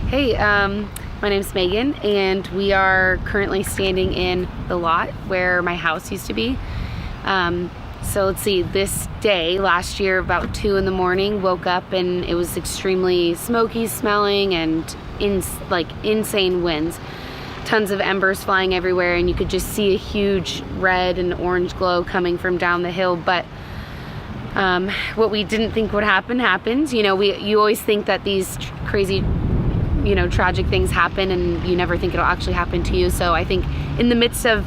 Hey, my name's Megan, and we are currently standing in the lot where my house used to be. So let's see, this day last year about 2 in the morning, woke up and it was extremely smoky smelling and insane winds. Tons of embers flying everywhere, and you could just see a huge red and orange glow coming from down the hill. But what we didn't think would happen happened. You always think that these crazy, tragic things happen, and you never think it'll actually happen to you. So I think in the midst of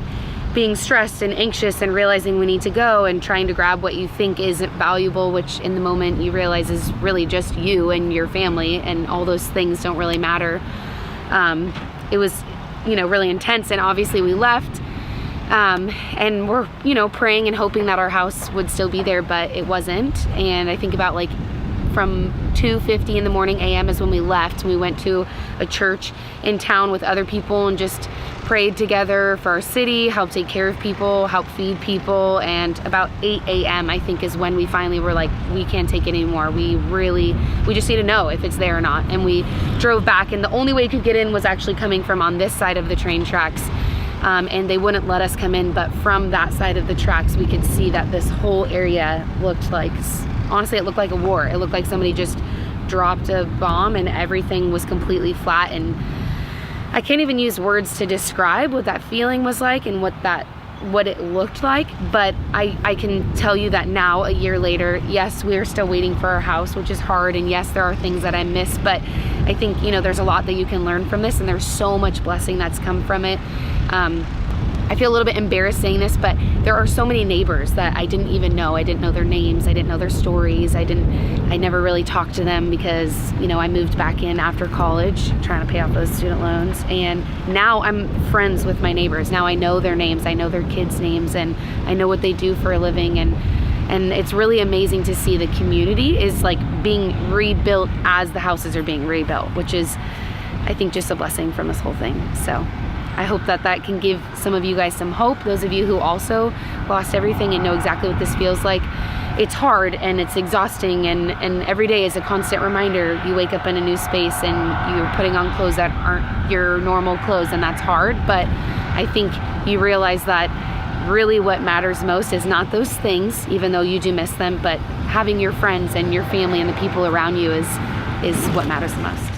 being stressed and anxious and realizing we need to go and trying to grab what you think isn't valuable, which in the moment you realize is really just you and your family, and all those things don't really matter. It was, really intense, and obviously we left. And we're, praying and hoping that our house would still be there, but it wasn't. And I think about from 2:50 in the morning a.m. is when we left. We went to a church in town with other people and just prayed together for our city, helped take care of people, helped feed people. And about 8 a.m. I think is when we finally were like, we can't take it anymore. We just need to know if it's there or not. And we drove back, and the only way we could get in was actually coming from on this side of the train tracks. And they wouldn't let us come in, but from that side of the tracks we could see that this whole area looked like, honestly, it looked like a war. It looked like somebody just dropped a bomb and everything was completely flat. And I can't even use words to describe what that feeling was like and what it looked like. But I can tell you that now, a year later, yes, we're still waiting for our house, which is hard, and yes, there are things that I miss, but I think there's a lot that you can learn from this, and there's so much blessing that's come from it. I feel a little bit embarrassed saying this, but there are so many neighbors that I didn't even know. I didn't know their names. I didn't know their stories. I never really talked to them because, I moved back in after college trying to pay off those student loans. And now I'm friends with my neighbors. Now I know their names. I know their kids' names, and I know what they do for a living. And it's really amazing to see the community is being rebuilt as the houses are being rebuilt, which is, I think, just a blessing from this whole thing. So I hope that can give some of you guys some hope. Those of you who also lost everything and know exactly what this feels like. It's hard and it's exhausting, and every day is a constant reminder. You wake up in a new space and you're putting on clothes that aren't your normal clothes, and that's hard. But I think you realize that really what matters most is not those things, even though you do miss them, but having your friends and your family and the people around you is what matters the most.